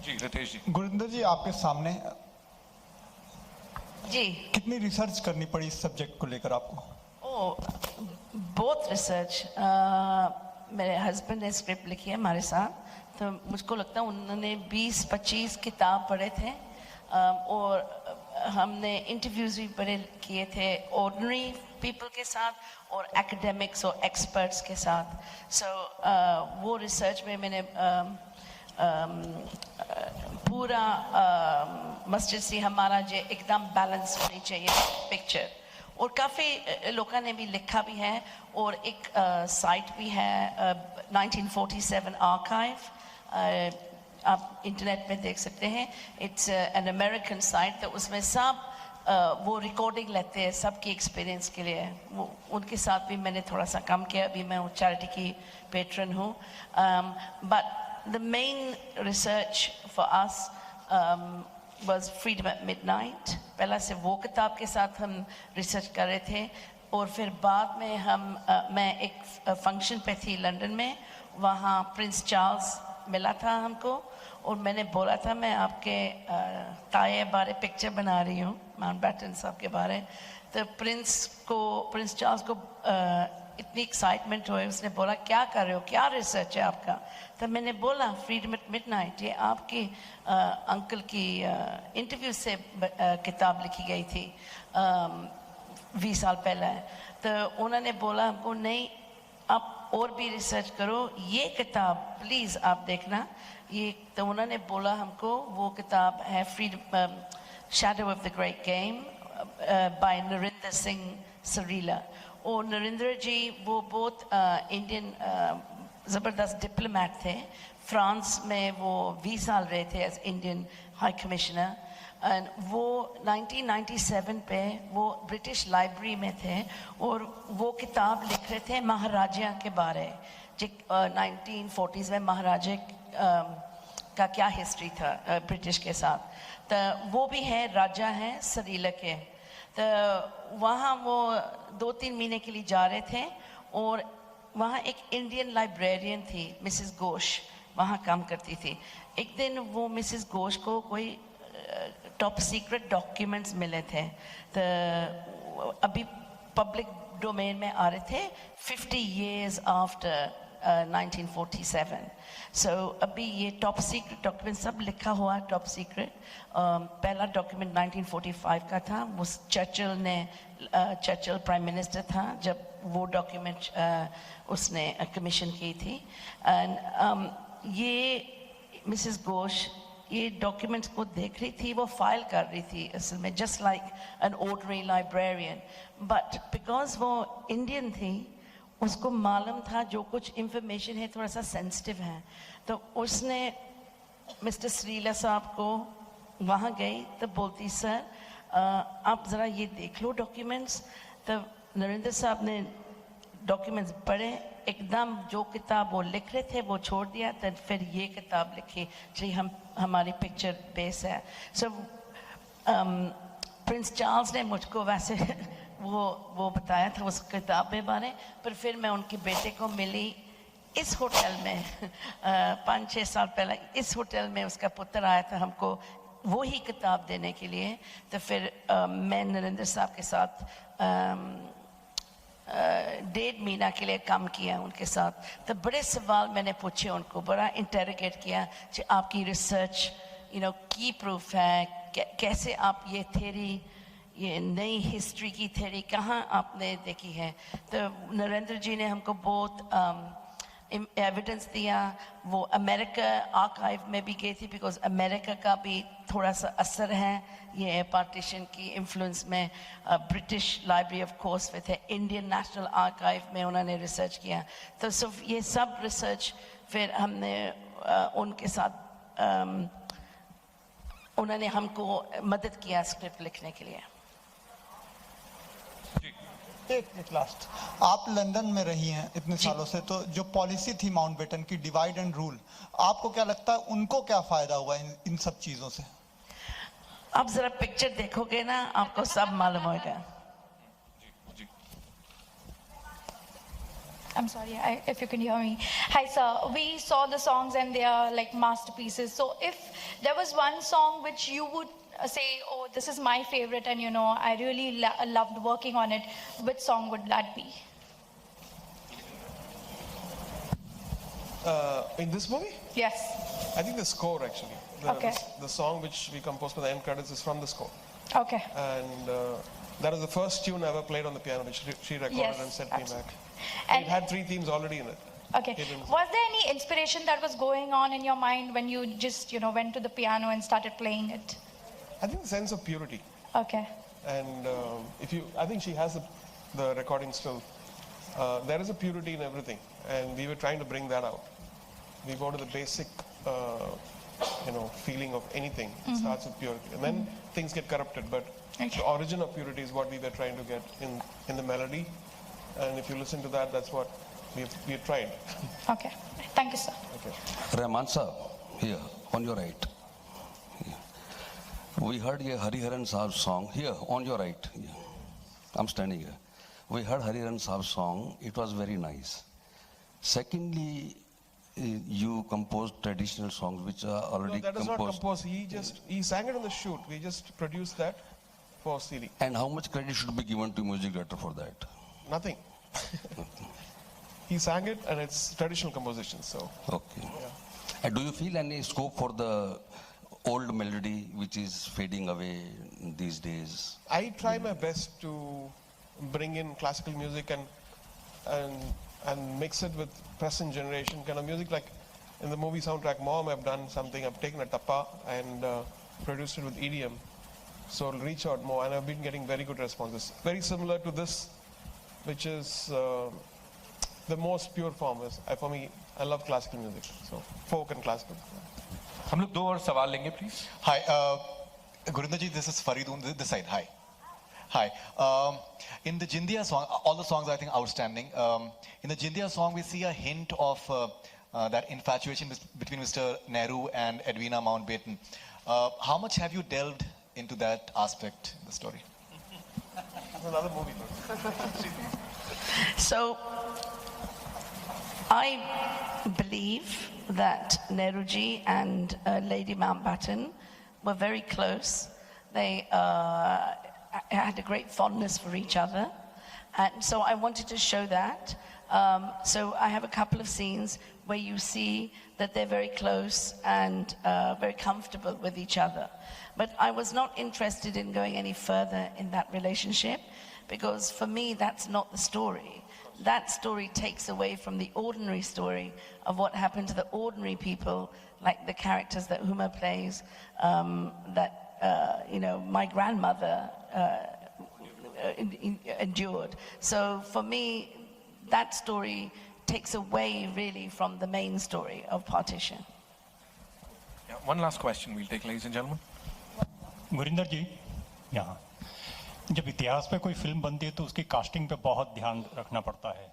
जी रितेश जी। गुरिंदर जी, आपके सामने जी कितनी रिसर्च करनी पड़ी इस सब्जेक्ट को लेकर आपको? बहुत रिसर्च। मेरे हस्बैंड ने स्क्रिप्ट लिखी है हमारे साथ, तो मुझको लगता है उन्होंने 20-25 किताब पढ़े थे, और हमने इंटरव्यूज़ भी बड़े किए थे ऑर्डिनरी पीपल के साथ और एकेडमिक्स और एक्सपर्ट्स के साथ। सो वो रिसर्च में मैंने पूरा मस्जिद से हमारा जो एकदम बैलेंस होनी चाहिए पिक्चर, और काफ़ी लोगों ने भी लिखा भी है, और एक साइट भी है 1947 आर्काइव, आप इंटरनेट पे देख सकते हैं। इट्स एन अमेरिकन साइट, तो उसमें सब वो रिकॉर्डिंग लेते हैं सबकी एक्सपीरियंस के लिए। वो उनके साथ भी मैंने थोड़ा सा काम किया, अभी मैं चैरिटी की पेट्रन हूँ। But the main research for us was Freedom at Midnight. पहला से वो किताब के साथ हम रिसर्च कर रहे थे, और फिर बाद में मैं एक फंक्शन पे थी लंदन में, वहाँ प्रिंस चार्ल्स मिला था हमको, और मैंने बोला था मैं आपके ताये बारे पिक्चर बना रही हूँ, माउंटबेटन साहब के बारे। तो प्रिंस चार्ल्स को इतनी एक्साइटमेंट हुई, उसने बोला क्या कर रहे हो, क्या रिसर्च है आपका? तो मैंने बोला फ्रीडम एट मिडनाइट, ये आपकी अंकल की इंटरव्यू से किताब लिखी गई थी 20 साल पहले। तो उन्होंने बोला हमको नहीं, आप और भी रिसर्च करो, ये किताब प्लीज़ आप देखना ये। तो उन्होंने बोला हमको वो किताब है freedom shadow of the great game by Narendra Singh Sarila. और नरेंद्र जी वो बहुत इंडियन ज़बरदस्त डिप्लोमेट थे, फ्रांस में वो 20 साल रहे थे as Indian high commissioner, and वो 1997 पे वो ब्रिटिश लाइब्रेरी में थे, और वो किताब लिख रहे थे महाराजा के बारे, जो 1940s में महाराजा का क्या हिस्ट्री था ब्रिटिश के साथ। तो वो भी है, राजा हैं सरीला के। तो वहाँ वो 2-3 महीने के लिए जा रहे थे, और वहाँ एक इंडियन लाइब्रेरियन थी मिसेस घोष, वहाँ काम करती थी। एक दिन वो मिसेस घोष को कोई टॉप सीक्रेट डॉक्यूमेंट्स मिले थे, तो अभी पब्लिक डोमेन में आ रहे थे 50 years आफ्टर 1947। सो अभी ये टॉप सीक्रेट डॉक्यूमेंट सब लिखा हुआ है, टॉप सीक्रेट। पहला डॉक्यूमेंट 1945 का था, वो चर्चिल प्राइम मिनिस्टर था जब वो डॉक्यूमेंट उसने कमीशन की थी। एंड ये मिसेस घोष ये डॉक्यूमेंट्स को देख रही थी, वो फाइल कर रही थी असल में, just like an ordinary librarian, but because वो इंडियन थी उसको मालूम था जो कुछ इंफॉर्मेशन है थोड़ा सा सेंसिटिव है। तो उसने मिस्टर सरीला साहब को वहाँ गई तो बोलती सर आप ज़रा ये देख लो डॉक्यूमेंट्स। तो नरेंद्र साहब ने डॉक्यूमेंट्स पढ़े, एकदम जो किताब वो लिख रहे थे वो छोड़ दिया, तो फिर ये किताब लिखी जी हमारी पिक्चर बेस है। सो प्रिंस चार्ल्स ने मुझको वैसे वो बताया था उस किताब के बारे, पर फिर मैं उनके बेटे को मिली इस होटल में 5-6 साल पहले। इस होटल में उसका पुत्र आया था हमको वो ही किताब देने के लिए। तो फिर मैं नरेंद्र साहब के साथ 1.5 महीना के लिए काम किया उनके साथ। तो बड़े सवाल मैंने पूछे उनको, बड़ा इंटरोगेट किया कि आपकी रिसर्च की प्रूफ है, कैसे आप ये थ्योरी, ये नई हिस्ट्री की थ्योरी कहाँ आपने देखी है। तो नरेंद्र जी ने हमको बहुत एविडेंस दिया। वो अमेरिका आर्काइव में भी गई थी, बिकॉज अमेरिका का भी थोड़ा सा असर है ये पार्टीशन की इन्फ्लुएंस में। ब्रिटिश लाइब्रेरी ऑफ कोर्स में थे, इंडियन नेशनल आर्काइव में उन्होंने रिसर्च किया। तो सिर्फ ये सब रिसर्च फिर हमने उनके साथ उन्होंने हमको मदद किया स्क्रिप्ट लिखने के लिए। एक लास्ट, आप लंदन में रही हैं इतने सालों से, तो जो पॉलिसी थी माउंटबेटन की डिवाइड एंड रूल, आपको क्या लगता है उनको क्या फायदा हुआ इन सब चीजों से? आप जरा पिक्चर देखोगे ना आपको सब मालूम होगा। I'm sorry, if you can hear me. Hi, sir. We saw the songs and they are like masterpieces. So if there was one song which you would say, oh, this is my favorite and, you know, I really loved working on it, which song would that be? In this movie? Yes. I think the score actually. Okay. The song which we composed for the end credits is from the score. Okay. And that was the first tune I ever played on the piano, which she recorded Yes, and sent me absolutely. back. And It had 3 themes already in it. okay. Hidden. Was there any inspiration that was going on in your mind when you just, you know, went to the piano and started playing it? I think the sense of purity. Okay. And I think she has the recording still. There is a purity in everything, and we were trying to bring that out. We go to the basic, feeling of anything. It starts with purity, and then things get corrupted. But the origin of purity is what we were trying to get in the melody. And if you listen to that, that's what we have tried. Okay. Thank you, sir. Okay. Rahman Saab, here, on your right. Here. We heard a Hariharan Saab song, here, on your right. Here. I'm standing here. We heard Hariharan Saab song, it was very nice. Secondly, you composed traditional songs which are already No, that is composed. not composed. He sang it on the shoot. We just produced that for CD. And how much credit should be given to music director for that? Nothing. He sang it, and it's traditional composition. So. Okay. Yeah. And do you feel any scope for the old melody which is fading away these days? I try my best to bring in classical music and mix it with present generation kind of music. Like in the movie soundtrack Mom, I've done something. I've taken a tappa and produced it with EDM. So it'll reach out more, and I've been getting very good responses. Very similar to this, which is the most pure form. For me, I love classical music, so folk and classical. हम लोग 2 और सवाल लेंगे please. Hi, Gurinder ji, this is Farid on this side. Hi. Hi. In the Jindia song, all the songs are, I think, outstanding. In the Jindia song, we see a hint of that infatuation between Mr. Nehru and Edwina Mountbatten. How much have you delved into that aspect in the story? It's another movie. So, I believe that Nehruji and Lady Mountbatten were very close. They had a great fondness for each other. And so I wanted to show that. So I have a couple of scenes where you see that they're very close and very comfortable with each other. But I was not interested in going any further in that relationship because for me, that's not the story. That story takes away from the ordinary story of what happened to the ordinary people, like the characters that Huma plays, my grandmother endured. So for me, that story takes away really from the main story of partition. Yeah, one last question we'll take, ladies and gentlemen. Gurinder ji, यहाँ जब इतिहास पे कोई film बनती है तो उसकी casting पे बहुत ध्यान रखना पड़ता है.